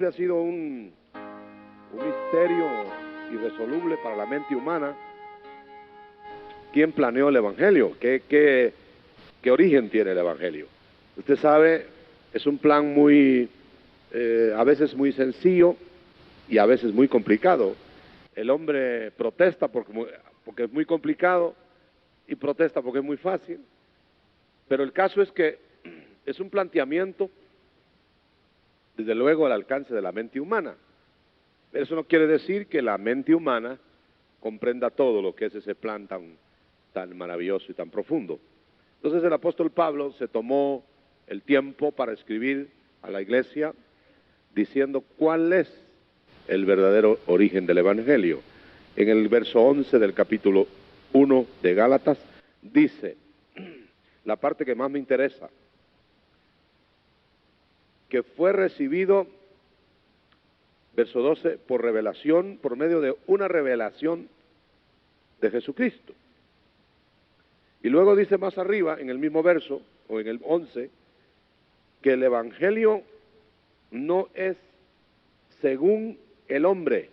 siempre ha sido un misterio irresoluble para la mente humana. ¿Quién planeó el Evangelio? ¿Qué origen tiene el Evangelio? Usted sabe, es un plan a veces muy sencillo y a veces muy complicado. El hombre protesta porque es muy complicado y protesta porque es muy fácil. Pero el caso es que es un planteamiento, desde luego, al alcance de la mente humana. Eso no quiere decir que la mente humana comprenda todo lo que es ese plan tan maravilloso y tan profundo. Entonces el apóstol Pablo se tomó el tiempo para escribir a la iglesia diciendo cuál es el verdadero origen del Evangelio. En el verso 11 del capítulo 1 de Gálatas dice, la parte que más me interesa, que fue recibido, verso 12, por revelación, por medio de una revelación de Jesucristo. Y luego dice más arriba, en el mismo verso, o en el 11, que el Evangelio no es según el hombre.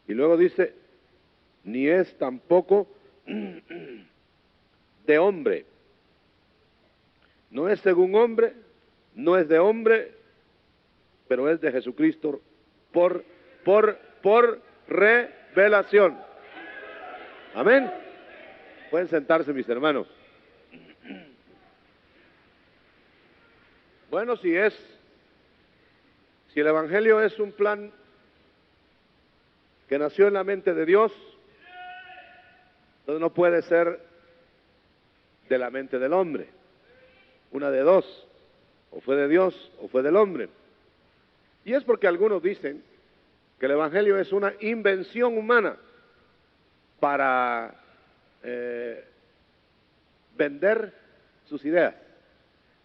Y luego dice, ni es tampoco de hombre. No es según hombre, no es de hombre, pero es de Jesucristo por revelación. Amén. Pueden sentarse, mis hermanos. Bueno, si el Evangelio es un plan que nació en la mente de Dios, entonces no puede ser de la mente del hombre. Una de dos, o fue de Dios o fue del hombre. Y es porque algunos dicen que el Evangelio es una invención humana para vender sus ideas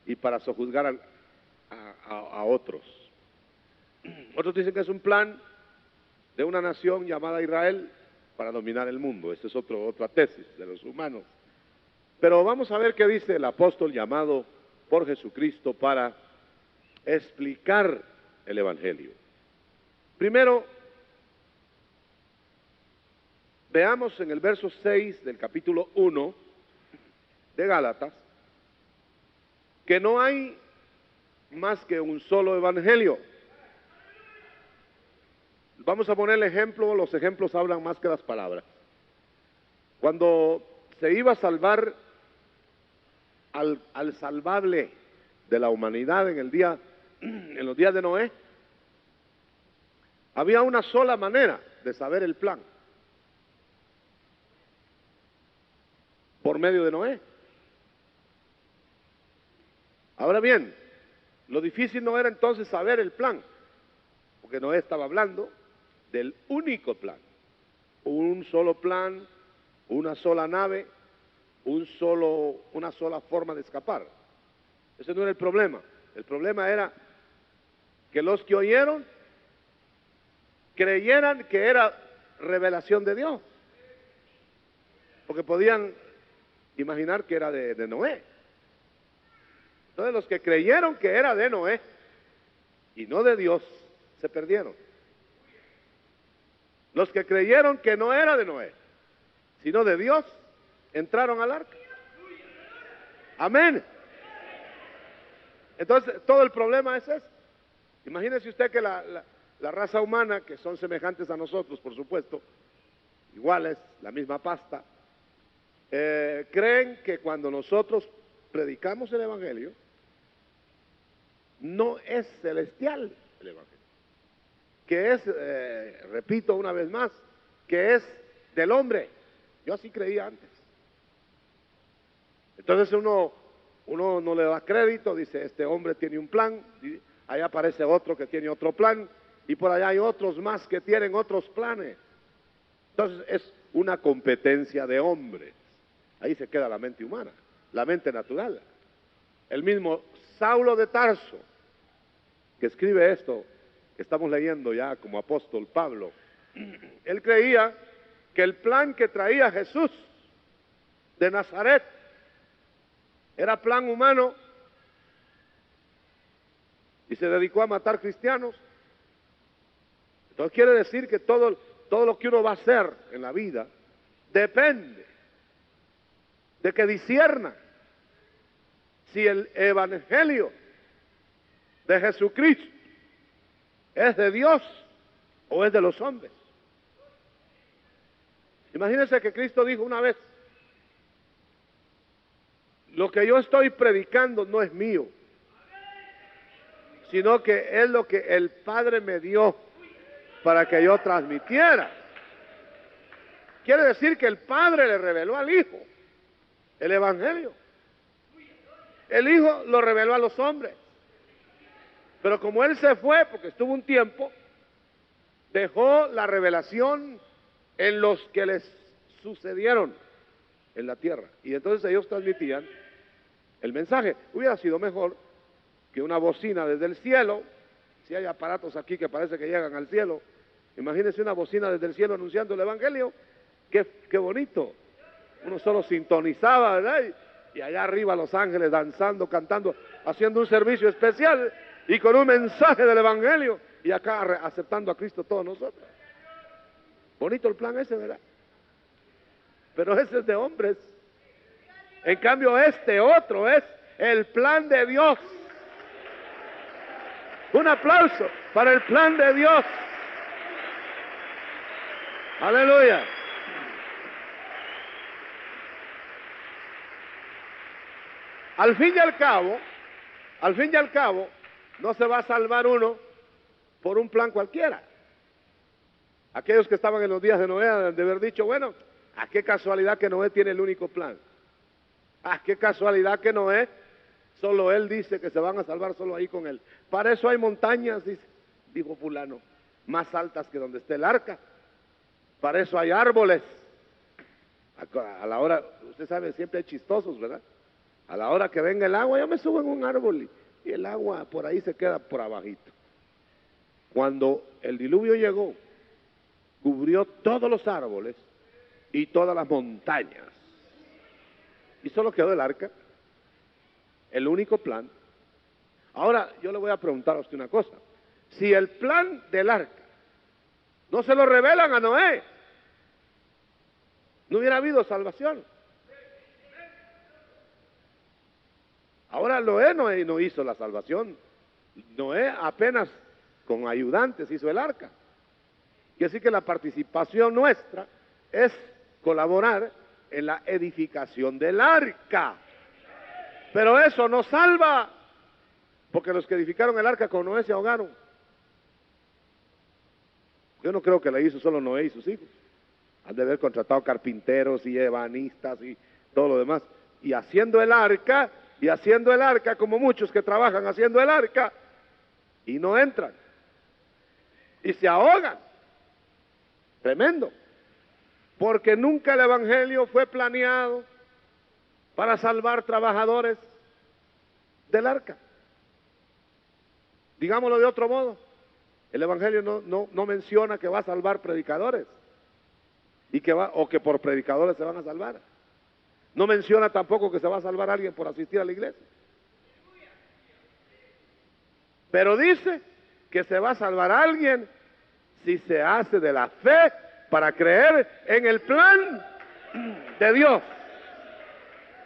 y para sojuzgar a otros. Otros dicen que es un plan de una nación llamada Israel para dominar el mundo. Esa es otra tesis de los humanos. Pero vamos a ver qué dice el apóstol llamado por Jesucristo para explicar el Evangelio. Primero, veamos en el verso 6 del capítulo 1 de Gálatas que no hay más que un solo evangelio. Vamos a poner el ejemplo, los ejemplos hablan más que las palabras. Cuando se iba a salvar al salvable de la humanidad en los días de Noé, había una sola manera de saber el plan: por medio de Noé. Ahora bien, lo difícil no era entonces saber el plan, porque Noé estaba hablando del único plan, un solo plan, una sola nave, una sola forma de escapar. Ese no era el problema. El problema era que los que oyeron creyeran que era revelación de Dios, porque podían imaginar que era de Noé. Entonces los que creyeron que era de Noé y no de Dios se perdieron. Los que creyeron que no era de Noé, sino de Dios, entraron al arca. Amén. Entonces todo el problema es ese. Imagínese usted que la raza humana, que son semejantes a nosotros, por supuesto, iguales, la misma pasta, creen que cuando nosotros predicamos el Evangelio, no es celestial el Evangelio, que es, repito una vez más, que es del hombre. Yo así creía antes. Entonces uno no le da crédito, dice, este hombre tiene un plan, allá aparece otro que tiene otro plan, y por allá hay otros más que tienen otros planes. Entonces es una competencia de hombres. Ahí se queda la mente humana, la mente natural. El mismo Saulo de Tarso, que escribe esto, que estamos leyendo ya como apóstol Pablo, él creía que el plan que traía Jesús de Nazaret era plan humano y se dedicó a matar cristianos Entonces quiere decir que todo lo que uno va a hacer en la vida depende de que discierna si el evangelio de Jesucristo es de Dios o es de los hombres. Imagínense que Cristo dijo una vez: lo que yo estoy predicando no es mío, sino que es lo que el Padre me dio para que yo transmitiera. Quiere decir que el Padre le reveló al Hijo el Evangelio. El Hijo lo reveló a los hombres. Pero como Él se fue, porque estuvo un tiempo, dejó la revelación en los que les sucedieron en la tierra. Y entonces ellos transmitían el mensaje. Hubiera sido mejor que una bocina desde el cielo. Si hay aparatos aquí que parece que llegan al cielo, imagínense una bocina desde el cielo anunciando el Evangelio. Qué bonito. Uno solo sintonizaba, ¿verdad? Y allá arriba los ángeles danzando, cantando, haciendo un servicio especial y con un mensaje del Evangelio, y acá aceptando a Cristo todos nosotros. Bonito el plan ese, ¿verdad? Pero ese es de hombres. En cambio este otro es el plan de Dios. Un aplauso para el plan de Dios. Aleluya. Al fin y al cabo, no se va a salvar uno por un plan cualquiera. Aquellos que estaban en los días de Noé han de haber dicho: bueno, ¿a qué casualidad que Noé tiene el único plan? ¿A qué casualidad que Noé, solo él dice que se van a salvar solo ahí con él? Para eso hay montañas, dijo fulano, más altas que donde esté el arca. Para eso hay árboles. A la hora, usted sabe, siempre hay chistosos, ¿verdad? A la hora que venga el agua, yo me subo en un árbol y el agua por ahí se queda por abajito. Cuando el diluvio llegó, cubrió todos los árboles y todas las montañas. Y solo quedó el arca, el único plan. Ahora, yo le voy a preguntar a usted una cosa. Si el plan del arca no se lo revelan a Noé, no hubiera habido salvación. Ahora Noé no hizo la salvación. Noé apenas con ayudantes hizo el arca. Quiere decir que la participación nuestra es colaborar en la edificación del arca. Pero eso no salva, porque los que edificaron el arca con Noé se ahogaron. Yo no creo que la hizo solo Noé y sus hijos. Han de haber contratado carpinteros y ebanistas y todo lo demás. Y haciendo el arca, como muchos que trabajan haciendo el arca, y no entran. Y se ahogan. Tremendo. Porque nunca el Evangelio fue planeado para salvar trabajadores del arca. Digámoslo de otro modo, el Evangelio no menciona que va a salvar predicadores o que por predicadores se van a salvar. No menciona tampoco que se va a salvar a alguien por asistir a la iglesia. Pero dice que se va a salvar a alguien si se hace de la fe para creer en el plan de Dios.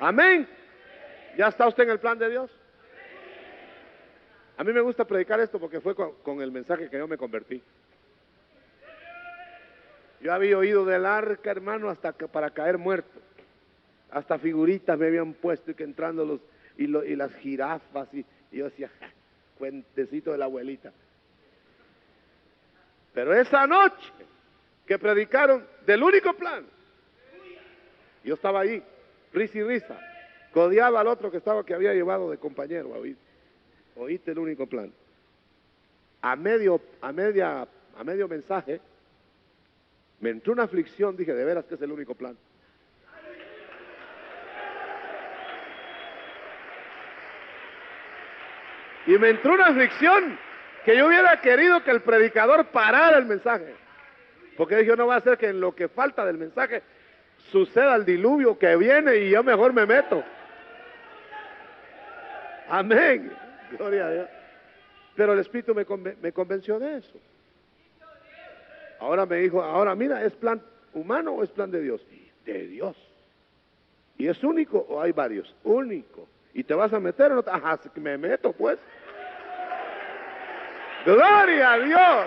Amén. ¿Ya está usted en el plan de Dios? A mí me gusta predicar esto porque fue con el mensaje que yo me convertí. Yo había oído del arca, hermano, hasta para caer muerto. Hasta figuritas me habían puesto y que entrando y las jirafas y yo decía, cuentecito de la abuelita. Pero esa noche que predicaron del único plan, yo estaba ahí, risa y risa, codeaba al otro que había llevado de compañero a oír. Oíste el único plan. A medio mensaje me entró una aflicción, dije, de veras que es el único plan. Y me entró una aflicción que yo hubiera querido que el predicador parara el mensaje. Porque dije, no va a ser que en lo que falta del mensaje suceda el diluvio que viene y yo mejor me meto. Amén. Gloria a Dios. Pero el Espíritu me convenció de eso. Ahora me dijo, ahora mira, ¿es plan humano o es plan de Dios? De Dios. ¿Y es único o hay varios? Único. ¿Y te vas a meter o no? Ajá, me meto pues. ¡Gloria a Dios!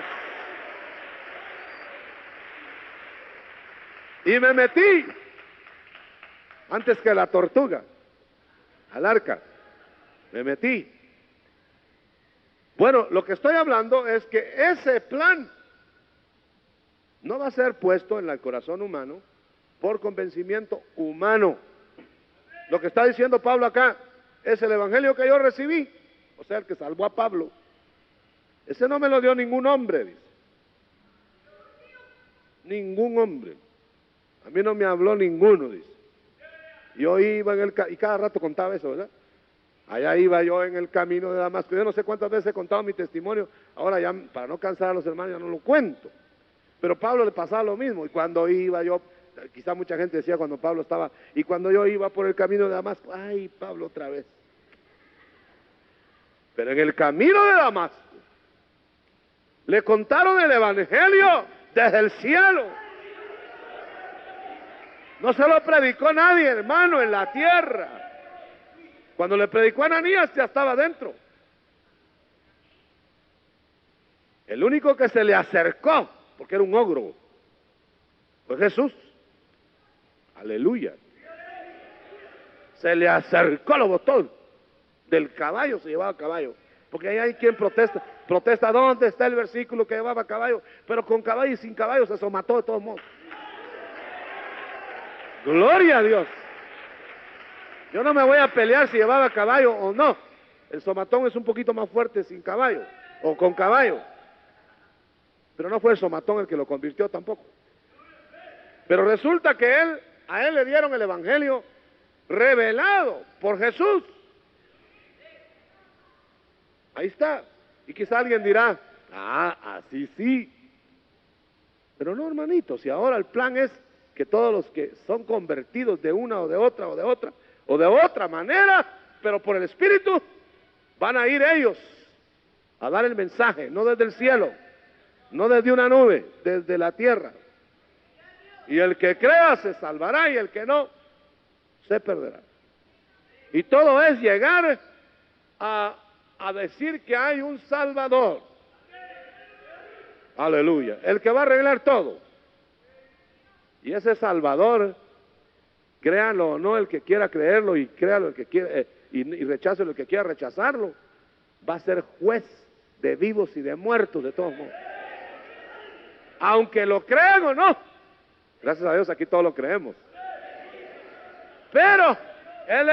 Y me metí antes que la tortuga al arca. Me metí. Bueno, lo que estoy hablando es que ese plan no va a ser puesto en el corazón humano por convencimiento humano. Lo que está diciendo Pablo acá es el evangelio que yo recibí, o sea, el que salvó a Pablo. Ese no me lo dio ningún hombre, dice. Ningún hombre. A mí no me habló ninguno, dice. Yo iba en y cada rato contaba eso, ¿verdad? Allá iba yo en el camino de Damasco. Yo no sé cuántas veces he contado mi testimonio. Ahora ya, para no cansar a los hermanos, ya no lo cuento. Pero a Pablo le pasaba lo mismo. Y cuando iba yo, quizá mucha gente decía cuando Pablo estaba, y cuando yo iba por el camino de Damasco, ay, Pablo otra vez. Pero en el camino de Damasco, le contaron el evangelio desde el cielo. No se lo predicó nadie, hermano, en la tierra. Cuando le predicó a Ananías ya estaba dentro. El único que se le acercó, porque era un ogro, fue Jesús. Aleluya. Se le acercó, lo botó del caballo, se llevaba caballo. Porque ahí hay quien protesta. Protesta, ¿dónde está el versículo que llevaba caballo? Pero con caballo y sin caballo se somató de todos modos. Gloria a Dios. Yo no me voy a pelear si llevaba caballo o no. El somatón es un poquito más fuerte sin caballo o con caballo. Pero no fue el somatón el que lo convirtió tampoco. Pero resulta que a él le dieron el evangelio revelado por Jesús. Ahí está. Y quizá alguien dirá, así sí. Pero no, hermanito, si ahora el plan es que todos los que son convertidos de una o de otra manera, pero por el Espíritu, van a ir ellos a dar el mensaje, no desde el cielo, no desde una nube, desde la tierra. Y el que crea se salvará y el que no, se perderá. Y todo es llegar a decir que hay un Salvador. Aleluya. El que va a arreglar todo. Y ese Salvador, créanlo o no, el que quiera creerlo y créalo el que quiera, y rechácelo el que quiera rechazarlo, va a ser juez de vivos y de muertos de todos modos. Aunque lo crean o no. Gracias a Dios aquí todos lo creemos. Pero Él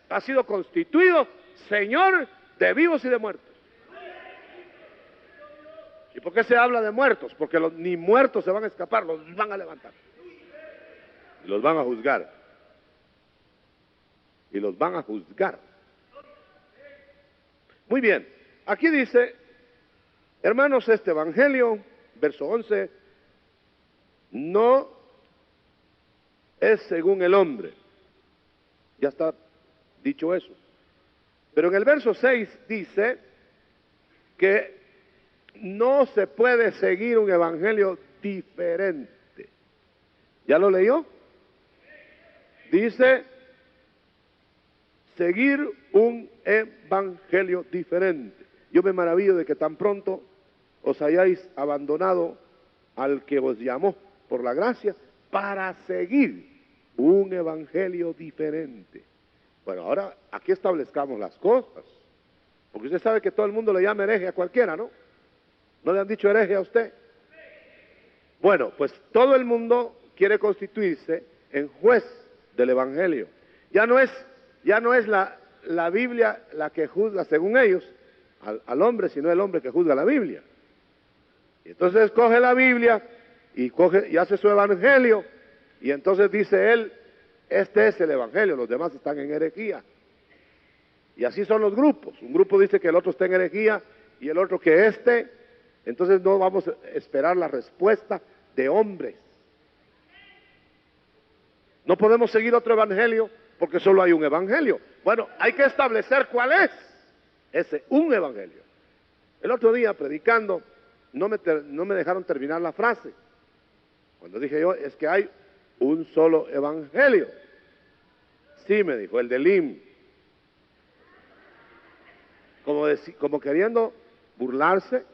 ha sido constituido Señor de vivos y de muertos. ¿Y por qué se habla de muertos? Porque ni muertos se van a escapar, los van a levantar. Y los van a juzgar. Y los van a juzgar. Muy bien, aquí dice, hermanos, este evangelio, verso 11, no es según el hombre. Ya está dicho eso. Pero en el verso 6 dice que no se puede seguir un evangelio diferente. ¿Ya lo leyó? Dice, seguir un evangelio diferente. Yo me maravillo de que tan pronto os hayáis abandonado al que os llamó por la gracia para seguir un evangelio diferente. Bueno, ahora aquí establezcamos las cosas, porque usted sabe que todo el mundo le llama hereje a cualquiera, ¿no? ¿No le han dicho hereje a usted? Bueno, pues todo el mundo quiere constituirse en juez del evangelio. Ya no es la Biblia la que juzga según ellos al hombre, sino el hombre que juzga la Biblia. Y entonces coge la Biblia y hace su evangelio, y entonces dice él, este es el evangelio, los demás están en herejía. Y así son los grupos. Un grupo dice que el otro está en herejía y el otro que entonces no vamos a esperar la respuesta de hombres. No podemos seguir otro evangelio porque solo hay un evangelio. Bueno, hay que establecer cuál es ese un evangelio. El otro día predicando, no me dejaron terminar la frase. Cuando dije yo, es que hay un solo evangelio. Sí, me dijo, el de Elim. Como queriendo burlarse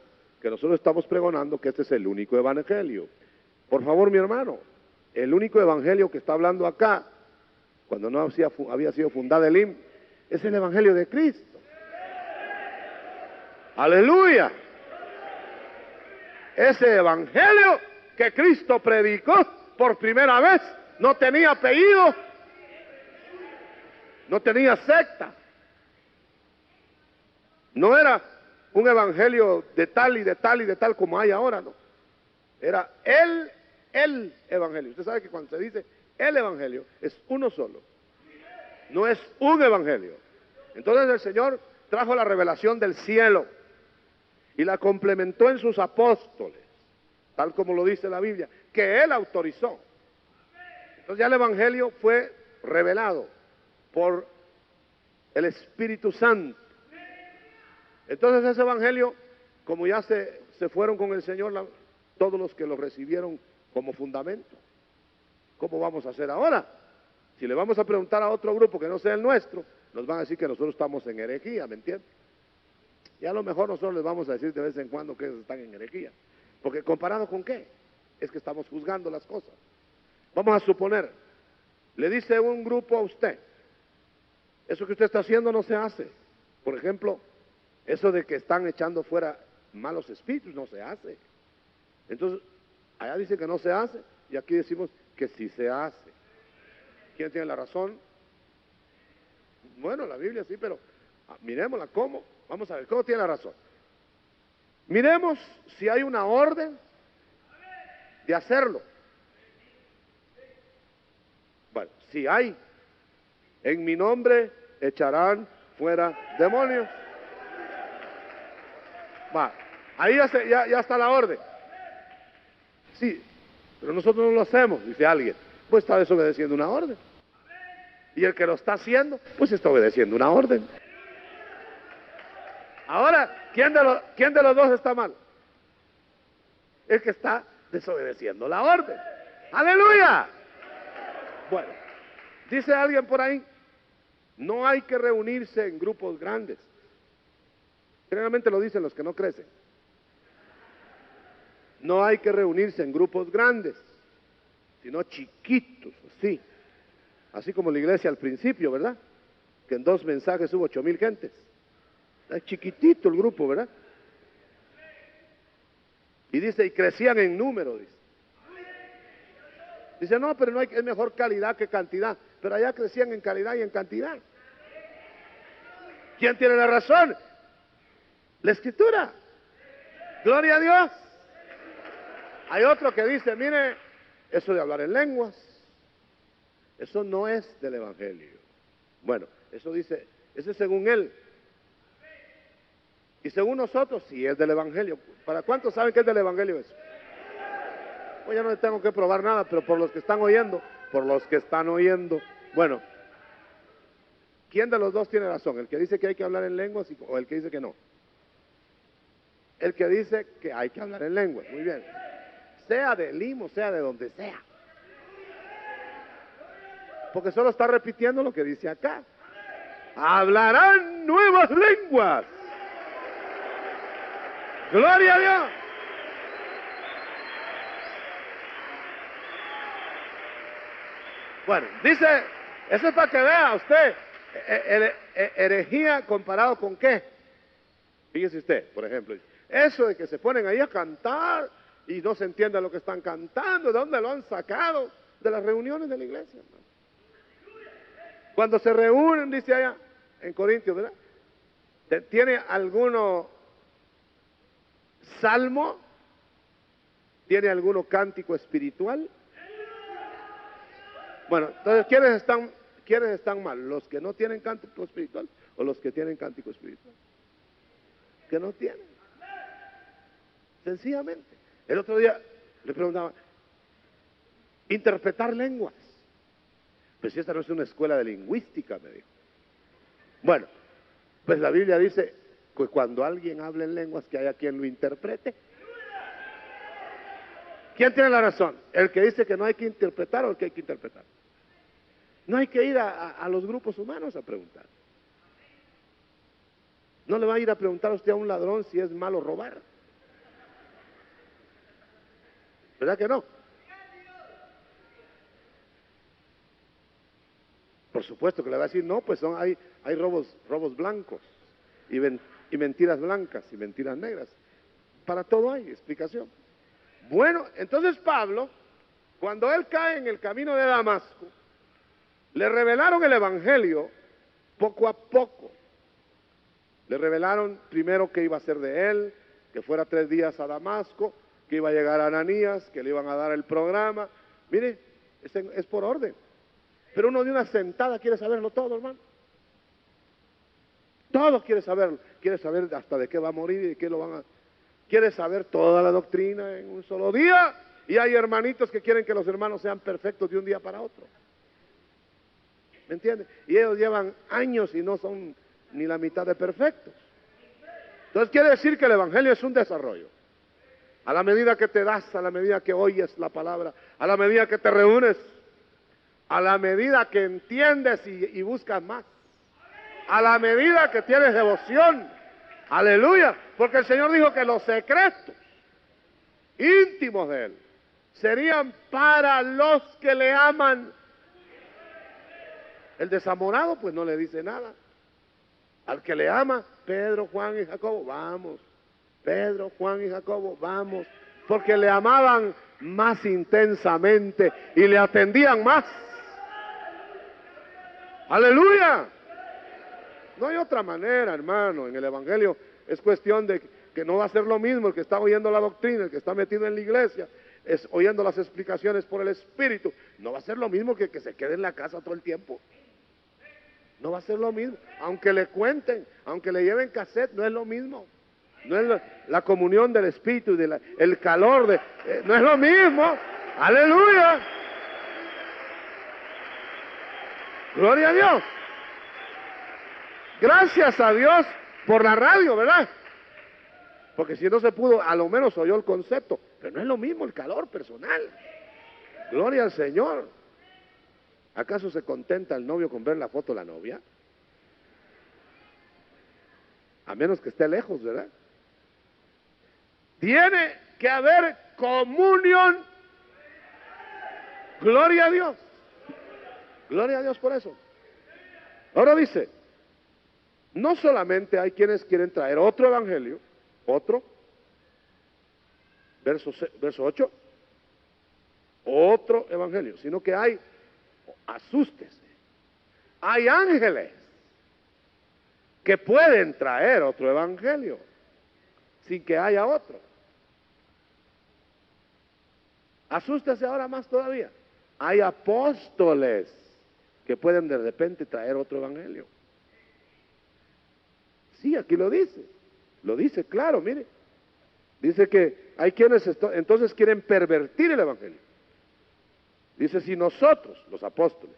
que nosotros estamos pregonando que este es el único evangelio. Por favor, mi hermano, el único evangelio que está hablando acá, cuando no había sido fundada Elim, es el evangelio de Cristo. Aleluya. Ese evangelio que Cristo predicó por primera vez no tenía apellido, no tenía secta, no era un evangelio de tal y de tal y de tal como hay ahora, no. Era el evangelio. Usted sabe que cuando se dice el evangelio es uno solo, no es un evangelio. Entonces el Señor trajo la revelación del cielo y la complementó en sus apóstoles, tal como lo dice la Biblia, que Él autorizó. Entonces ya el evangelio fue revelado por el Espíritu Santo. Entonces ese evangelio, como ya se fueron con el Señor todos los que lo recibieron como fundamento, ¿cómo vamos a hacer ahora? Si le vamos a preguntar a otro grupo que no sea el nuestro, nos van a decir que nosotros estamos en herejía, ¿me entiendes? Y a lo mejor nosotros les vamos a decir de vez en cuando que ellos están en herejía. Porque ¿comparado con qué? Es que estamos juzgando las cosas. Vamos a suponer, le dice un grupo a usted, eso que usted está haciendo no se hace. Por ejemplo, eso de que están echando fuera malos espíritus no se hace. Entonces, allá dice que no se hace y aquí decimos que sí se hace. ¿Quién tiene la razón? Bueno, la Biblia sí, pero miremosla cómo. Vamos a ver, ¿cómo tiene la razón? Miremos si hay una orden de hacerlo. Bueno, si hay, en mi nombre echarán fuera demonios. Va, ahí ya está la orden. Sí, pero nosotros no lo hacemos, dice alguien. Pues está desobedeciendo una orden. Y el que lo está haciendo, pues está obedeciendo una orden. Ahora, ¿quién de los dos está mal? El que está desobedeciendo la orden. ¡Aleluya! Bueno, dice alguien por ahí, no hay que reunirse en grupos grandes. Generalmente lo dicen los que no crecen. No hay que reunirse en grupos grandes, sino chiquitos, así. Así como la iglesia al principio, ¿verdad? Que en 2 mensajes hubo 8,000 gentes. Es chiquitito el grupo, ¿verdad? Y dice, y crecían en número, dice. Dice, no, pero no hay, es mejor calidad que cantidad. Pero allá crecían en calidad y en cantidad. ¿Quién tiene la razón? La Escritura. Gloria a Dios. Hay otro que dice, mire, eso de hablar en lenguas, eso no es del Evangelio. Bueno, eso dice, ese es según él. Y según nosotros, sí es del Evangelio. ¿Para cuántos saben que es del Evangelio eso? Pues ya no tengo que probar nada, pero por los que están oyendo, bueno, ¿quién de los dos tiene razón? ¿El que dice que hay que hablar en lenguas o el que dice que no? El que dice que hay que hablar en lenguas, muy bien. Sea de Limo, sea de donde sea. Porque solo está repitiendo lo que dice acá. Hablarán nuevas lenguas. Gloria a Dios. Bueno, dice, eso es para que vea usted, herejía comparado con qué. Fíjese usted, por ejemplo, eso de que se ponen ahí a cantar y no se entiende lo que están cantando, ¿de dónde lo han sacado? De las reuniones de la iglesia, hermano. Cuando se reúnen, dice allá en Corintios, ¿verdad? ¿Tiene alguno salmo? ¿Tiene alguno cántico espiritual? Bueno, entonces, ¿quiénes están mal? ¿Los que no tienen cántico espiritual o los que tienen cántico espiritual? Que no tienen. Sencillamente. El otro día le preguntaba, interpretar lenguas. Pues si esta no es una escuela de lingüística, me dijo. Bueno, pues la Biblia dice que cuando alguien habla en lenguas, que haya quien lo interprete. ¿Quién tiene la razón? ¿El que dice que no hay que interpretar o el que hay que interpretar? No hay que ir a los grupos humanos a preguntar. No le va a ir a preguntar a usted a un ladrón si es malo robar. ¿Verdad que no? Por supuesto que le va a decir, no, pues hay robos blancos y mentiras blancas y mentiras negras. Para todo hay explicación. Bueno, entonces Pablo, cuando él cae en el camino de Damasco, le revelaron el evangelio poco a poco. Le revelaron primero que iba a ser de él, que fuera 3 días a Damasco, que iba a llegar a Ananías, que le iban a dar el programa. Mire, es por orden. Pero uno de una sentada quiere saberlo todo, hermano. Todo quiere saberlo. Quiere saber hasta de qué va a morir y de qué lo van a... Quiere saber toda la doctrina en un solo día. Y hay hermanitos que quieren que los hermanos sean perfectos de un día para otro. ¿Me entiende? Y ellos llevan años y no son ni la mitad de perfectos. Entonces quiere decir que el evangelio es un desarrollo. A la medida que te das, a la medida que oyes la palabra, a la medida que te reúnes, a la medida que entiendes y buscas más, a la medida que tienes devoción, aleluya, porque el Señor dijo que los secretos íntimos de Él serían para los que le aman. El desamorado pues no le dice nada. Al que le ama, Pedro, Juan y Jacobo, vamos. Pedro, Juan y Jacobo, vamos. Porque le amaban más intensamente y le atendían más. Aleluya. No hay otra manera, hermano. En el evangelio es cuestión de que no va a ser lo mismo el que está oyendo la doctrina, el que está metido en la iglesia, es oyendo las explicaciones por el Espíritu. No va a ser lo mismo que se quede en la casa todo el tiempo. No va a ser lo mismo. Aunque le cuenten, aunque le lleven cassette, no es lo mismo. No es la comunión del Espíritu y el calor de... no es lo mismo. Aleluya. Gloria a Dios. Gracias a Dios por la radio, ¿verdad? Porque si no se pudo, a lo menos oyó el concepto. Pero no es lo mismo el calor personal. Gloria al Señor. ¿Acaso se contenta el novio con ver la foto de la novia? A menos que esté lejos, ¿verdad? Tiene que haber comunión. Gloria a Dios. Gloria a Dios por eso. Ahora dice, no solamente hay quienes quieren traer otro evangelio, otro, verso 8, otro evangelio, sino que hay, asústese, hay ángeles que pueden traer otro evangelio sin que haya otro. Asústese ahora más todavía. Hay apóstoles que pueden de repente traer otro evangelio. Sí, aquí lo dice claro, mire. Dice que hay quienes entonces quieren pervertir el evangelio. Dice, si nosotros, los apóstoles,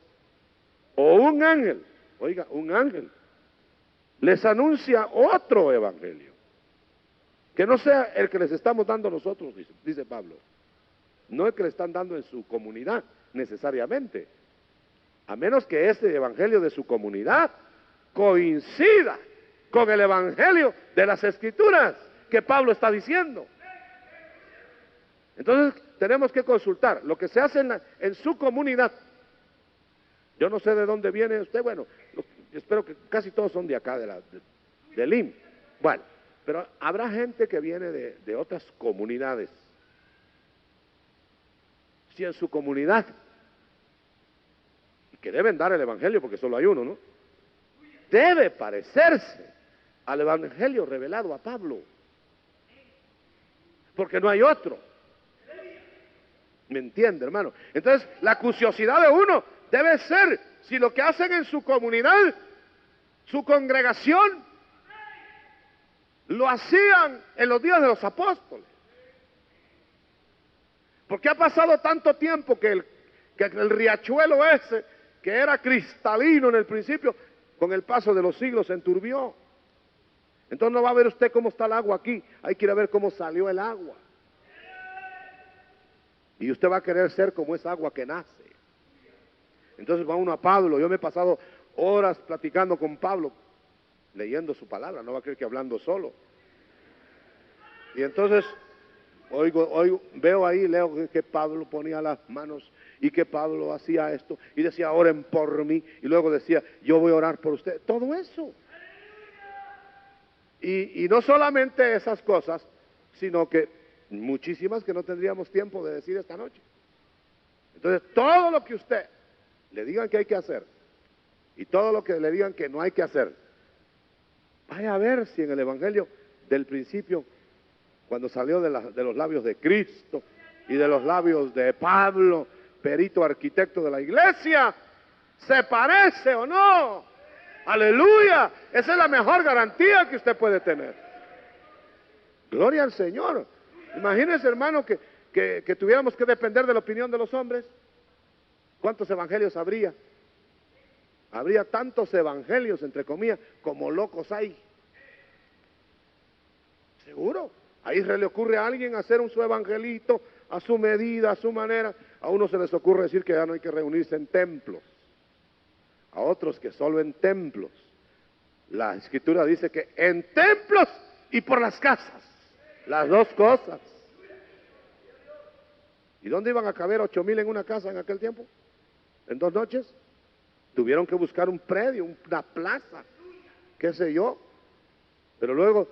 o un ángel, oiga, un ángel, les anuncia otro evangelio, que no sea el que les estamos dando nosotros, dice Pablo, no el que le están dando en su comunidad, necesariamente, a menos que ese evangelio de su comunidad coincida con el evangelio de las Escrituras que Pablo está diciendo. Entonces tenemos que consultar lo que se hace en su comunidad. Yo no sé de dónde viene usted, bueno, espero que casi todos son de acá, de Lim. Bueno, pero habrá gente que viene de otras comunidades. Si en su comunidad, y que deben dar el evangelio porque solo hay uno, ¿no? Debe parecerse al evangelio revelado a Pablo, porque no hay otro. ¿Me entiende, hermano? Entonces, la curiosidad de uno debe ser si lo que hacen en su comunidad, su congregación, lo hacían en los días de los apóstoles. Porque ha pasado tanto tiempo que el riachuelo ese, que era cristalino en el principio, con el paso de los siglos se enturbió. Entonces no va a ver usted cómo está el agua aquí, hay que ir a ver cómo salió el agua. Y usted va a querer ser como esa agua que nace. Entonces va uno a Pablo. Yo me he pasado horas platicando con Pablo, leyendo su palabra, no va a creer que hablando solo. Y entonces veo ahí, leo que Pablo ponía las manos y que Pablo hacía esto y decía, oren por mí, y luego decía, yo voy a orar por usted. Todo eso. Y no solamente esas cosas, sino que muchísimas que no tendríamos tiempo de decir esta noche. Entonces, todo lo que usted le digan que hay que hacer y todo lo que le digan que no hay que hacer, vaya a ver si en el Evangelio del principio, cuando salió de los labios de Cristo y de los labios de Pablo, perito arquitecto de la iglesia, ¿se parece o no? ¡Aleluya! Esa es la mejor garantía que usted puede tener. Gloria al Señor. Imagínese, hermano, que tuviéramos que depender de la opinión de los hombres. ¿Cuántos evangelios habría? Habría tantos evangelios, entre comillas, como locos hay. Seguro. A Israel le ocurre a alguien hacer su evangelito a su medida, a su manera. A unos se les ocurre decir que ya no hay que reunirse en templos. A otros que solo en templos. La Escritura dice que en templos y por las casas. Las dos cosas. ¿Y dónde iban a caber 8,000 en una casa en aquel tiempo? ¿En 2 noches? Tuvieron que buscar un predio, una plaza, qué sé yo. Pero luego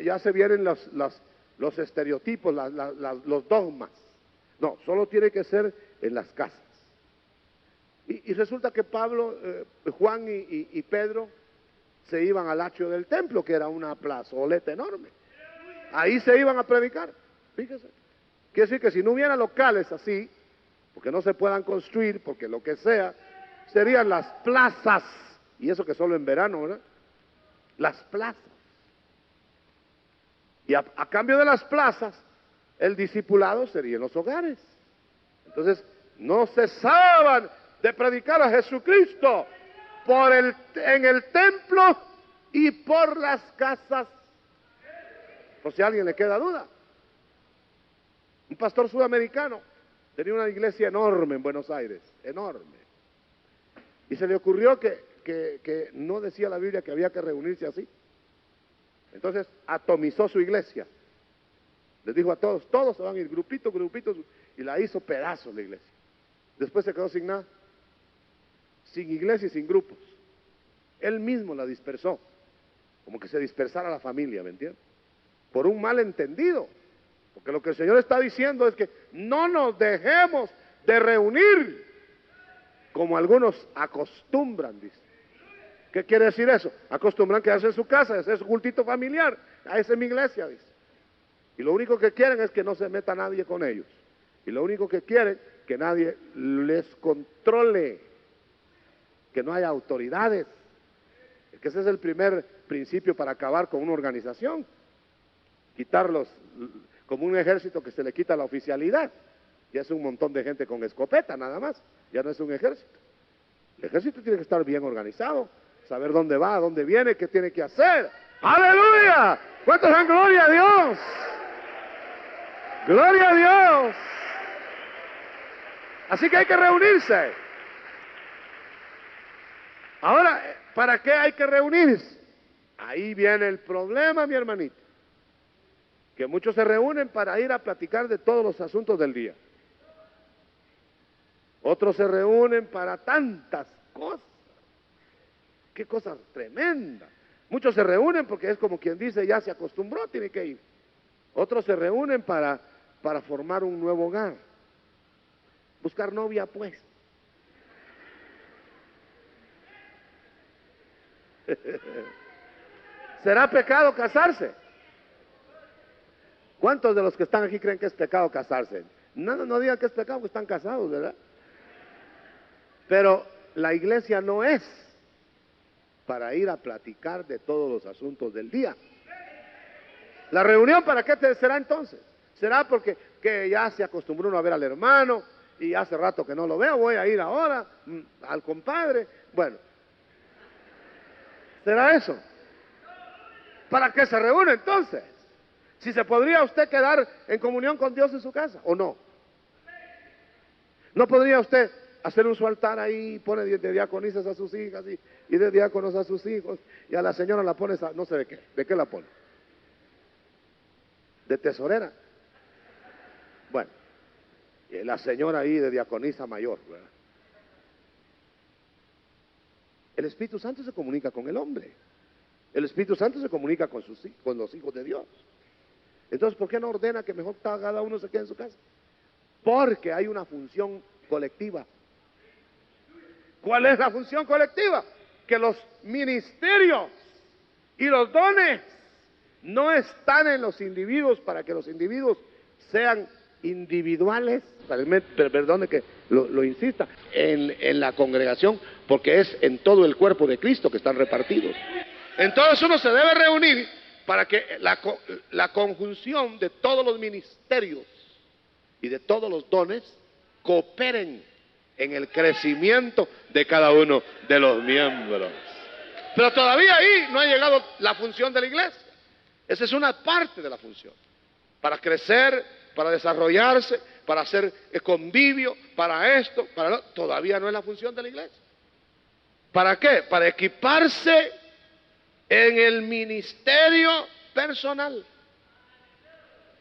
ya se vienen los estereotipos, los dogmas. No, solo tiene que ser en las casas. Y resulta que Pablo, Juan y Pedro se iban al atrio del templo, que era una plazoleta enorme. Ahí se iban a predicar, fíjese. Quiere decir que si no hubiera locales así, porque no se puedan construir, porque lo que sea, serían las plazas, y eso que solo en verano, ¿verdad? Las plazas. Y a cambio de las plazas, el discipulado sería en los hogares. Entonces, no cesaban de predicar a Jesucristo en el templo y por las casas. Por si a alguien le queda duda. Un pastor sudamericano tenía una iglesia enorme en Buenos Aires, enorme. Y se le ocurrió que no decía la Biblia que había que reunirse así. Entonces atomizó su iglesia. Les dijo a todos se van a ir, grupitos, y la hizo pedazos la iglesia. Después se quedó sin nada, sin iglesia y sin grupos. Él mismo la dispersó, como que se dispersara la familia, ¿me entiendes? Por un malentendido. Porque lo que el Señor está diciendo es que no nos dejemos de reunir como algunos acostumbran, dice. ¿Qué quiere decir eso? Acostumbran quedarse en su casa, hacer su cultito familiar. Esa es mi iglesia, dice. Y lo único que quieren es que no se meta nadie con ellos. Y lo único que quieren es que nadie les controle, que no haya autoridades. Que ese es el primer principio para acabar con una organización. Quitarlos, como un ejército que se le quita la oficialidad. Ya es un montón de gente con escopeta nada más, ya no es un ejército. El ejército tiene que estar bien organizado, saber dónde va, dónde viene, qué tiene que hacer. ¡Aleluya! ¿Cuántos dan gloria a Dios? ¡Gloria a Dios! Así que hay que reunirse. Ahora, ¿para qué hay que reunirse? Ahí viene el problema, mi hermanito. Que muchos se reúnen para ir a platicar de todos los asuntos del día. Otros se reúnen para tantas cosas. Qué cosas tremendas. Muchos se reúnen porque es como quien dice, ya se acostumbró, tiene que ir. Otros se reúnen para formar un nuevo hogar. Buscar novia, pues. ¿Será pecado casarse? ¿Cuántos de los que están aquí creen que es pecado casarse? No digan que es pecado, que están casados, ¿verdad? Pero la iglesia no es para ir a platicar de todos los asuntos del día. ¿La reunión para qué será entonces? ¿Será porque que ya se acostumbró uno a ver al hermano y hace rato que no lo veo, voy a ir ahora al compadre? Bueno, ¿será eso? ¿Para qué se reúne entonces? Si se podría usted quedar en comunión con Dios en su casa, ¿o no? ¿No podría usted hacer un su altar ahí, pone de diaconisas a sus hijas y de diáconos a sus hijos, y a la señora la pone, no sé de qué la pone? ¿De tesorera? Bueno, la señora ahí de diaconisa mayor, ¿verdad? El Espíritu Santo se comunica con el hombre. El Espíritu Santo se comunica con los hijos de Dios. Entonces, ¿por qué no ordena que mejor cada uno se quede en su casa? Porque hay una función colectiva. ¿Cuál es la función colectiva? Que los ministerios y los dones no están en los individuos para que los individuos sean individuales, perdone que lo insista, en la congregación, porque es en todo el cuerpo de Cristo que están repartidos. Entonces uno se debe reunir para que la conjunción de todos los ministerios y de todos los dones cooperen en el crecimiento de cada uno de los miembros. Pero todavía ahí no ha llegado la función de la iglesia. Esa es una parte de la función. Para crecer, para desarrollarse, para hacer convivio, para esto, todavía no es la función de la iglesia. ¿Para qué? Para equiparse en el ministerio personal.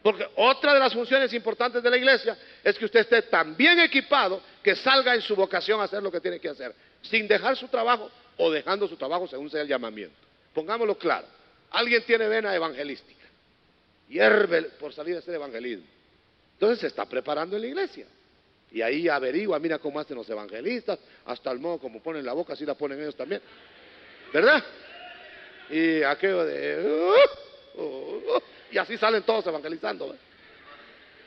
Porque otra de las funciones importantes de la iglesia es que usted esté tan bien equipado que salga en su vocación a hacer lo que tiene que hacer, sin dejar su trabajo o dejando su trabajo según sea el llamamiento. Pongámoslo claro, alguien tiene vena evangelística, hierve por salir a hacer evangelismo, entonces se está preparando en la iglesia. Y ahí averigua, mira cómo hacen los evangelistas, hasta el modo como ponen la boca, así la ponen ellos también, ¿verdad? Y aquello de... y así salen todos evangelizando, ¿verdad?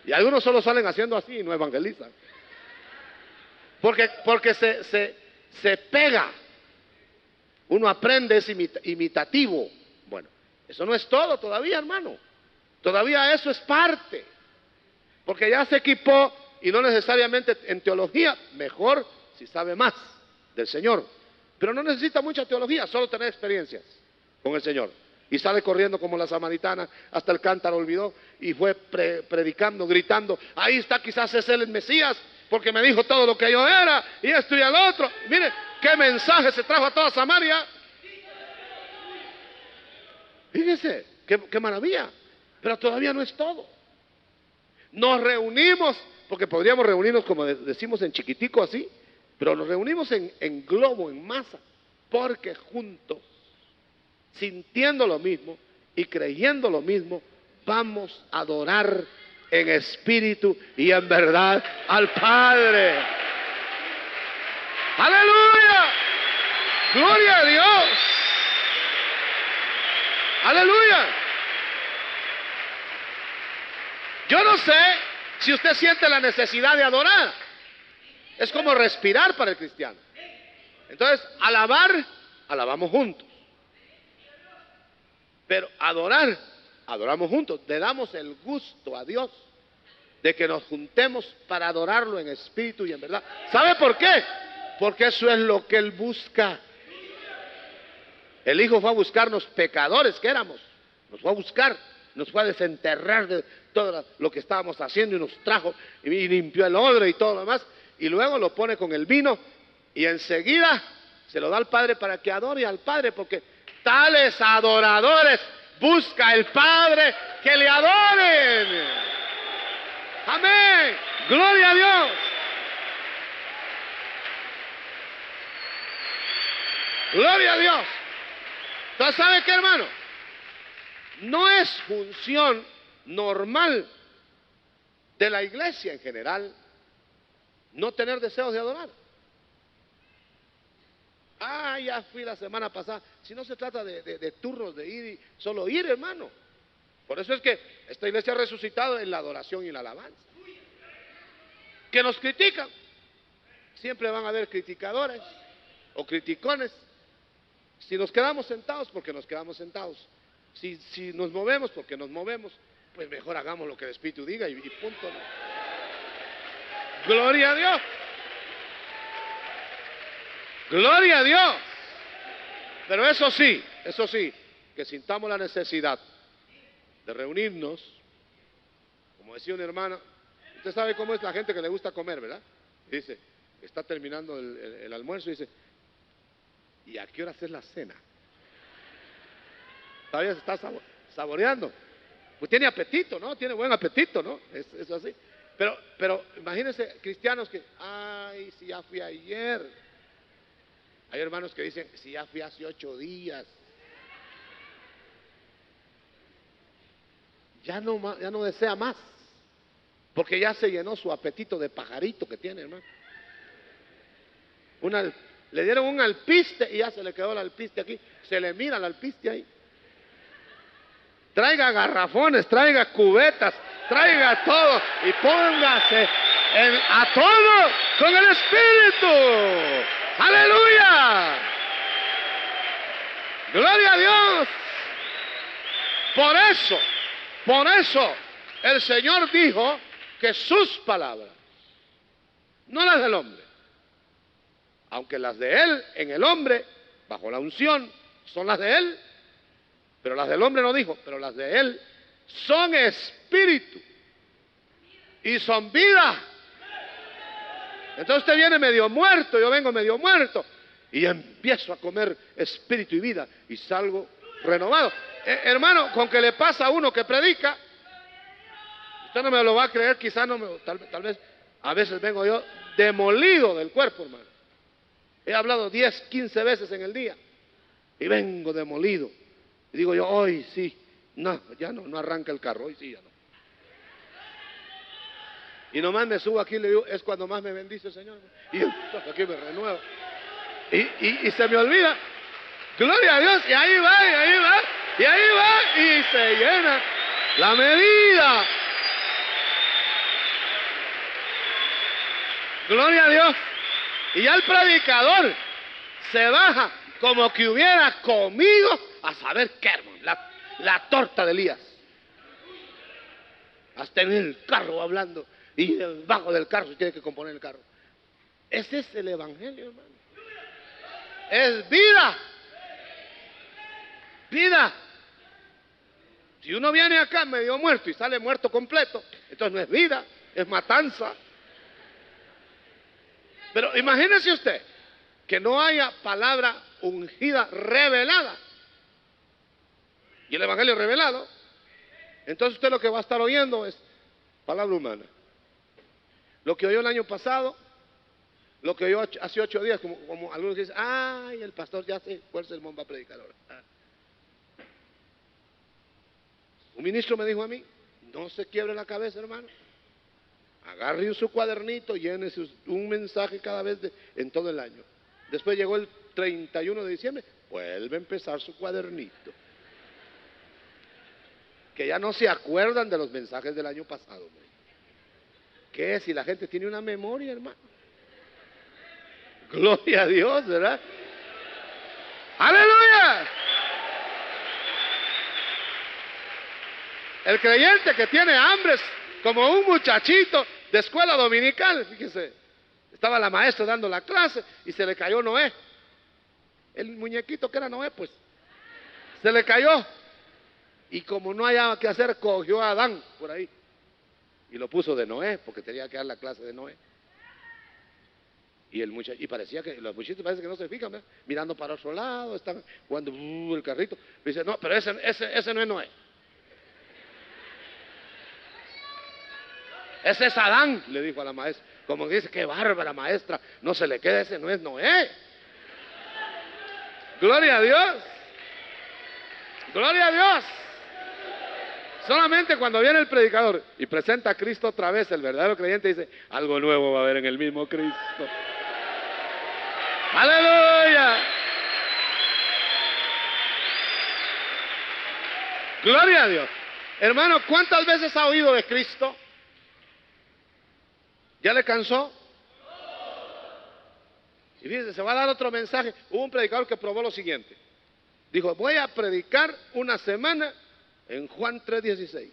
Y algunos solo salen haciendo así y no evangelizan. Porque se pega. Uno aprende, es imitativo. Bueno, eso no es todo todavía, hermano. Todavía eso es parte. Porque ya se equipó y no necesariamente en teología, mejor si sabe más del Señor. Pero no necesita mucha teología, solo tener experiencias con el Señor. Y sale corriendo como la samaritana, hasta el cántaro olvidó, y fue predicando, gritando, ahí está, quizás es él el Mesías, porque me dijo todo lo que yo era, y esto y el otro. Mire, qué mensaje se trajo a toda Samaria. Fíjese, qué maravilla. Pero todavía no es todo. Nos reunimos, porque podríamos reunirnos como decimos en chiquitico así, pero nos reunimos en globo, en masa, porque juntos, sintiendo lo mismo y creyendo lo mismo, vamos a adorar en espíritu y en verdad al Padre. ¡Aleluya! ¡Gloria a Dios! ¡Aleluya! Yo no sé si usted siente la necesidad de adorar. Es como respirar para el cristiano. Entonces, alabamos juntos. Pero adoramos juntos. Le damos el gusto a Dios de que nos juntemos para adorarlo en espíritu y en verdad. ¿Sabe por qué? Porque eso es lo que Él busca. El Hijo fue a buscarnos pecadores que éramos. Nos fue a buscar, nos fue a desenterrar de todo lo que estábamos haciendo y nos trajo y limpió el odre y todo lo demás. Y luego lo pone con el vino y enseguida se lo da al Padre para que adore al Padre, porque tales adoradores busca el Padre que le adoren. Amén. Gloria a Dios. Gloria a Dios. Entonces, ¿sabe qué, hermano? No es función normal de la iglesia en general no tener deseos de adorar. Ya fui la semana pasada. Si no se trata de turnos, de ir y solo ir, hermano. Por eso es que esta iglesia ha resucitado en la adoración y la alabanza. Que nos critican. Siempre van a haber criticadores o criticones. Si nos quedamos sentados, porque nos quedamos sentados. Si nos movemos, porque nos movemos, pues mejor hagamos lo que el Espíritu diga y punto, ¿no? Gloria a Dios. Gloria a Dios. Pero eso sí, que sintamos la necesidad de reunirnos, como decía una hermana, usted sabe cómo es la gente que le gusta comer, ¿verdad? Dice, está terminando el almuerzo y dice, ¿y a qué hora es la cena? Todavía se está saboreando. Pues tiene apetito, ¿no? Tiene buen apetito, ¿no? Es así. Pero imagínense cristianos que, ay, si ya fui ayer. Hay hermanos que dicen, si ya fui hace 8 días. Ya no desea más. Porque ya se llenó su apetito de pajarito que tiene, hermano. Le dieron un alpiste y ya se le quedó el alpiste aquí. Se le mira el alpiste ahí. Traiga garrafones, traiga cubetas, traiga todo y póngase a todo con el Espíritu. ¡Aleluya! ¡Gloria a Dios! Por eso el Señor dijo que sus palabras, no las del hombre, aunque las de Él en el hombre, bajo la unción, son las de Él, pero las del hombre no dijo, pero las de Él son espíritu y son vida. Entonces usted viene medio muerto, yo vengo medio muerto y empiezo a comer espíritu y vida y salgo renovado. Hermano, con que le pasa a uno que predica, usted no me lo va a creer, quizás no tal vez a veces vengo yo demolido del cuerpo, hermano. He hablado 10, 15 veces en el día y vengo demolido. Y digo yo, hoy sí, no, ya no arranca el carro, hoy sí ya no. Y nomás me subo aquí y le digo, es cuando más me bendice el Señor. Y aquí me renuevo. Y se me olvida, gloria a Dios, y ahí va, y se llena la medida. Gloria a Dios. Y ya el predicador se baja como que hubiera comido a saber qué, hermano, la torta de Elías. Hasta en el carro hablando y debajo del carro se tiene que componer el carro. Ese es el evangelio, hermano. Es vida. Vida. Si uno viene acá medio muerto y sale muerto completo, entonces no es vida, es matanza. Pero imagínese usted que no haya palabra ungida revelada y el evangelio revelado, entonces usted lo que va a estar oyendo es palabra humana. Lo que oyó el año pasado, lo que oyó hace 8 días, como algunos dicen, ay, el pastor ya sé cuál sermón va a predicar ahora. Un ministro me dijo a mí, no se quiebre la cabeza, hermano. Agarre su cuadernito, llene un mensaje cada vez en todo el año. Después llegó el 31 de diciembre, vuelve a empezar su cuadernito. Que ya no se acuerdan de los mensajes del año pasado. ¿Qué? Si la gente tiene una memoria, hermano. Gloria a Dios, ¿verdad? ¡Aleluya! El creyente que tiene hambre como un muchachito de escuela dominical, fíjese, estaba la maestra dando la clase y se le cayó Noé. El muñequito que era Noé, pues, se le cayó. Y como no hallaba que hacer, cogió a Adán por ahí y lo puso de Noé, porque tenía que dar la clase de Noé. Y parecía que los muchachitos parece que no se fijan, ¿verdad? Mirando para otro lado, están jugando el carrito. Dice, no, pero ese no es Noé. Ese es Adán, le dijo a la maestra. Como dice, qué bárbara maestra, no se le queda, ese no es Noé. Gloria a Dios. Gloria a Dios. Solamente cuando viene el predicador y presenta a Cristo otra vez, el verdadero creyente dice, algo nuevo va a haber en el mismo Cristo. ¡Aleluya! Gloria a Dios. Hermano, ¿cuántas veces ha oído de Cristo? ¿Ya le cansó? Y fíjense, se va a dar otro mensaje. Hubo un predicador que probó lo siguiente. Dijo, voy a predicar una semana en Juan 3:16.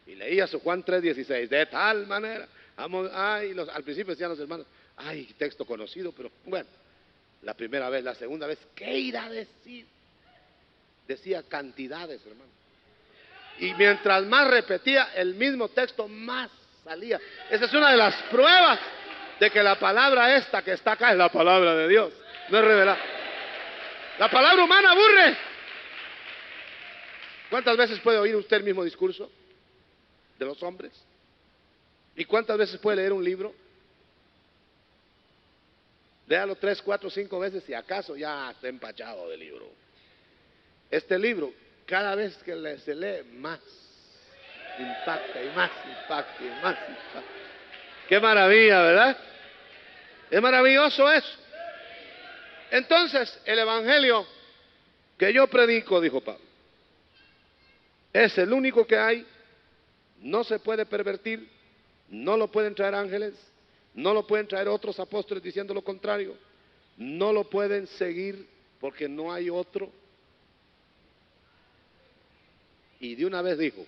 Y leía su Juan 3:16. De tal manera. Al principio decían los hermanos, ay, texto conocido, pero bueno, la primera vez, la segunda vez, ¿qué irá a decir? Decía cantidades, hermano. Y mientras más repetía el mismo texto, más salía. Esa es una de las pruebas de que la palabra esta que está acá es la palabra de Dios, no es revelada. La palabra humana aburre. ¿Cuántas veces puede oír usted el mismo discurso de los hombres? ¿Y cuántas veces puede leer un libro? Léalo 3, 4, 5 veces si acaso ya está empachado del libro. Este libro, cada vez que se lee, más impacta y más impacta y más impacta. Qué maravilla, ¿verdad? Es maravilloso eso. Entonces, el evangelio que yo predico, dijo Pablo, es el único que hay, no se puede pervertir, no lo pueden traer ángeles, no lo pueden traer otros apóstoles diciendo lo contrario, no lo pueden seguir porque no hay otro. Y de una vez dijo,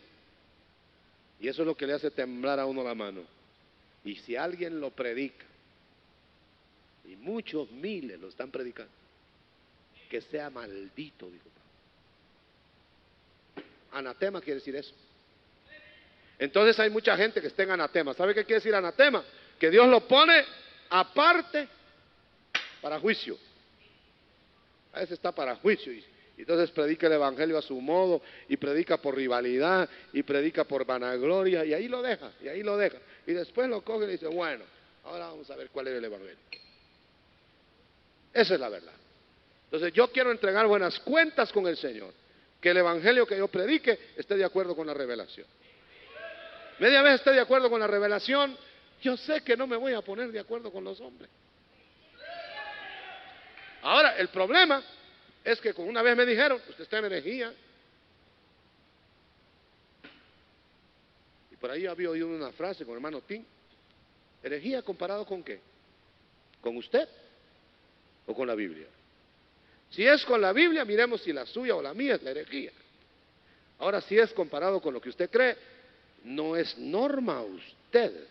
y eso es lo que le hace temblar a uno la mano, y si alguien lo predica, y muchos miles lo están predicando, que sea maldito, dijo Pablo. Anatema quiere decir eso. Entonces hay mucha gente que está en anatema. ¿Sabe qué quiere decir anatema? Que Dios lo pone aparte para juicio. A veces está para juicio y entonces predica el evangelio a su modo y predica por rivalidad y predica por vanagloria y ahí lo deja, y después lo coge y dice, bueno, ahora vamos a ver cuál es el evangelio. Esa es la verdad. Entonces yo quiero entregar buenas cuentas con el Señor, que el evangelio que yo predique esté de acuerdo con la revelación. Media vez esté de acuerdo con la revelación, yo sé que no me voy a poner de acuerdo con los hombres. Ahora, el problema es que con una vez me dijeron, usted está en herejía. Y por ahí había oído una frase con el hermano Tim. ¿Herejía comparado con qué? ¿Con usted o con la Biblia? Si es con la Biblia, miremos si la suya o la mía es la herejía. Ahora, si es comparado con lo que usted cree, no es norma usted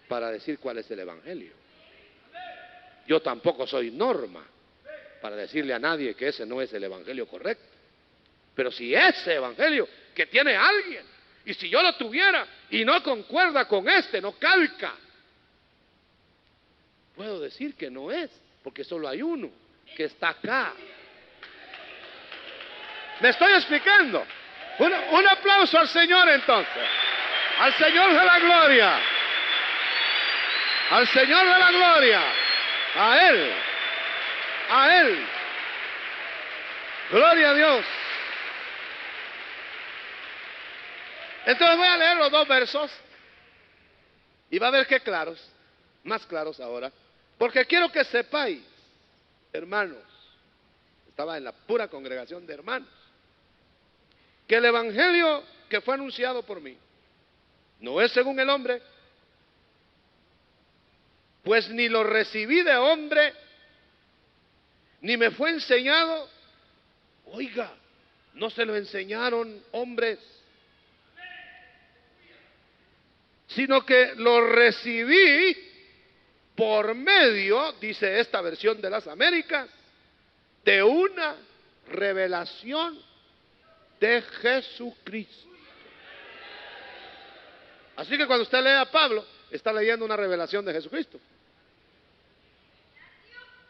para decir cuál es el evangelio. Yo tampoco soy norma para decirle a nadie que ese no es el evangelio correcto. Pero si ese evangelio que tiene alguien, y si yo lo tuviera y no concuerda con este, no calca, puedo decir que no es, porque solo hay uno que está acá. ¿Me estoy explicando? Un aplauso al Señor entonces, al Señor de la gloria, al Señor de la gloria, a Él. A Él. Gloria a Dios. Entonces voy a leer los 2 versos y va a ver qué claros, más claros ahora, porque quiero que sepáis, hermanos, estaba en la pura congregación de hermanos, que el evangelio que fue anunciado por mí no es según el hombre, pues ni lo recibí de hombre, ni me fue enseñado. Oiga, no se lo enseñaron hombres, sino que lo recibí por medio, dice esta versión de las Américas, de una revelación de Jesucristo. Así que cuando usted lee a Pablo, está leyendo una revelación de Jesucristo.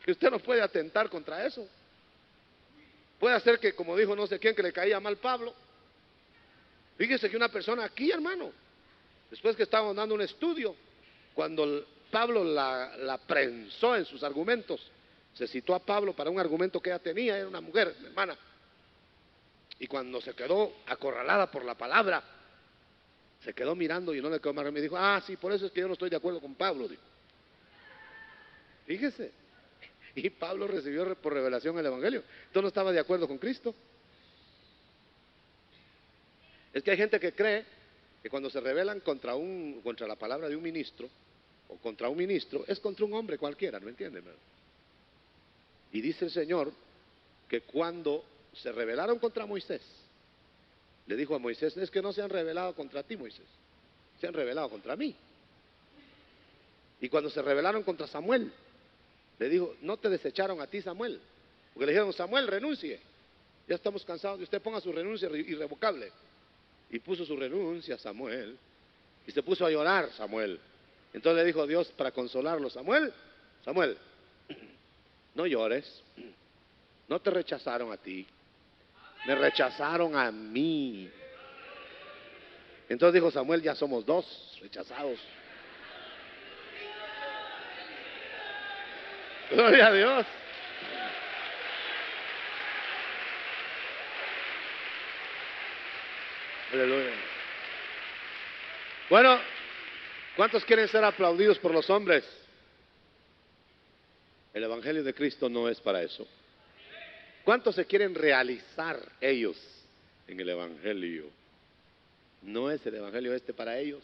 Que usted no puede atentar contra eso. Puede hacer que, como dijo no sé quién, que le caía mal Pablo. Fíjese que una persona aquí, hermano, después que estábamos dando un estudio, cuando Pablo la prensó en sus argumentos, se citó a Pablo para un argumento que ella tenía, era una mujer, mi hermana, y cuando se quedó acorralada por la palabra, se quedó mirando y no le quedó más remedio. Me dijo, ah, sí, por eso es que yo no estoy de acuerdo con Pablo. Dijo. Fíjese. Y Pablo recibió por revelación el evangelio. Entonces no estaba de acuerdo con Cristo. Es que hay gente que cree que cuando se rebelan contra la palabra de un ministro o contra un ministro, es contra un hombre cualquiera, ¿no entienden? Y dice el Señor que cuando se rebelaron contra Moisés, le dijo a Moisés, es que no se han rebelado contra ti, Moisés, se han rebelado contra mí. Y cuando se rebelaron contra Samuel, le dijo, no te desecharon a ti, Samuel, porque le dijeron, Samuel, renuncie, ya estamos cansados de usted, ponga su renuncia irrevocable. Y puso su renuncia Samuel, y se puso a llorar Samuel, Entonces le dijo Dios para consolarlo: Samuel, Samuel, no llores, no te rechazaron a ti, me rechazaron a mí. Entonces dijo Samuel: ya somos dos rechazados. Gloria a Dios. Aleluya. Bueno, ¿cuántos quieren ser aplaudidos por los hombres? El Evangelio de Cristo no es para eso. ¿Cuántos se quieren realizar ellos en el Evangelio? No es el Evangelio este para ellos.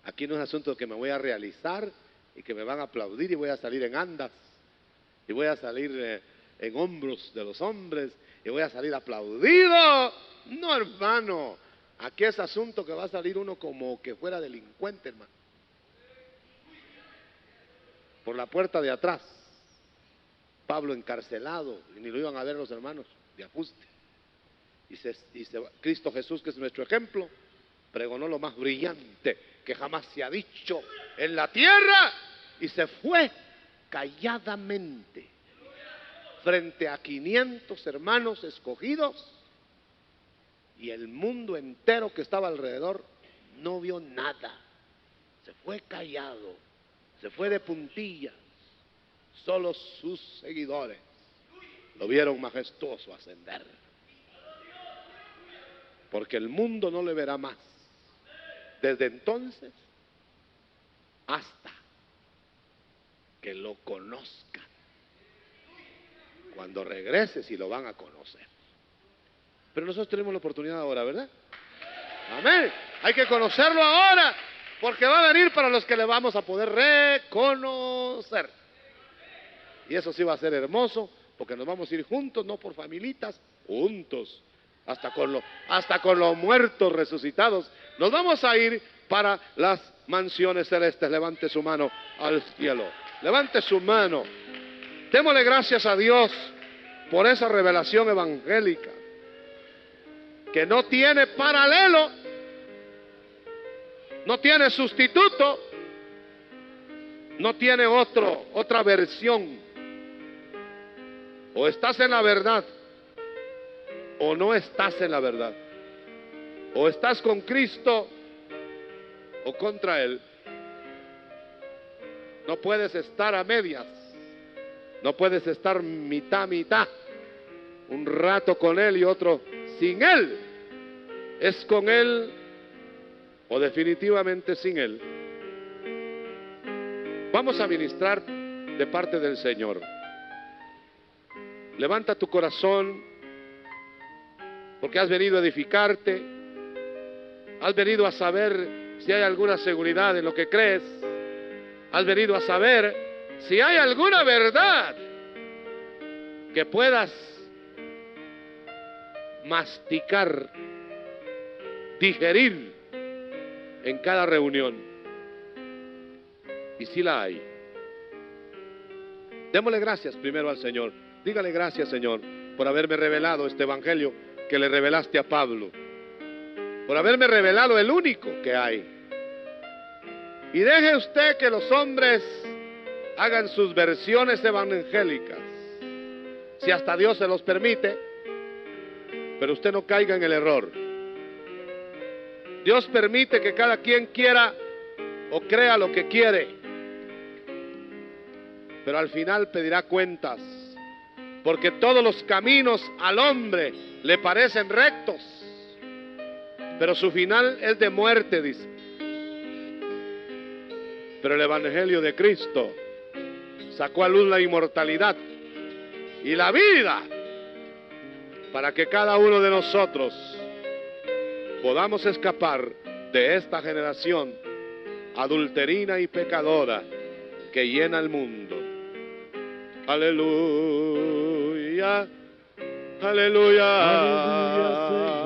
Aquí no es asunto de que me voy a realizar y que me van a aplaudir y voy a salir en andas y voy a salir en hombros de los hombres y voy a salir aplaudido. No, hermano, aquí es asunto que va a salir uno como que fuera delincuente, hermano, por la puerta de atrás. Pablo encarcelado, y ni lo iban a ver los hermanos de ajuste. Cristo Jesús, que es nuestro ejemplo, pregonó lo más brillante que jamás se ha dicho en la tierra y se fue calladamente frente a 500 hermanos escogidos, y el mundo entero que estaba alrededor no vio nada. Se fue callado, se fue de puntillas. Solo sus seguidores lo vieron majestuoso ascender, porque el mundo no le verá más desde entonces hasta que lo conozcan. Cuando regrese, si lo van a conocer. Pero nosotros tenemos la oportunidad ahora, ¿verdad? Amén. Hay que conocerlo ahora, porque va a venir para los que le vamos a poder reconocer. Y eso sí va a ser hermoso, porque nos vamos a ir juntos, no por familitas, juntos, hasta con los muertos resucitados. Nos vamos a ir para las mansiones celestes. Levante su mano al cielo, levante su mano. Démosle gracias a Dios por esa revelación evangélica que no tiene paralelo, no tiene sustituto, no tiene otra versión. O estás en la verdad o no estás en la verdad. O estás con Cristo o contra Él. No puedes estar a medias. No puedes estar mitad, mitad. Un rato con Él y otro sin Él. Es con Él o definitivamente sin Él. Vamos a ministrar de parte del Señor. Levanta tu corazón, porque has venido a edificarte. Has venido a saber si hay alguna seguridad en lo que crees. Has venido a saber si hay alguna verdad que puedas masticar, digerir en cada reunión. Y si la hay, démosle gracias primero al Señor. Dígale: gracias, Señor, por haberme revelado este evangelio que le revelaste a Pablo, por haberme revelado el único que hay. Y deje usted que los hombres hagan sus versiones evangélicas, si hasta Dios se los permite, pero usted no caiga en el error. Dios permite que cada quien quiera o crea lo que quiere, pero al final pedirá cuentas, porque todos los caminos al hombre le parecen rectos, pero su final es de muerte, dice. Pero el Evangelio de Cristo sacó a luz la inmortalidad y la vida, para que cada uno de nosotros podamos escapar de esta generación adulterina y pecadora que llena el mundo. Aleluya, aleluya, aleluya.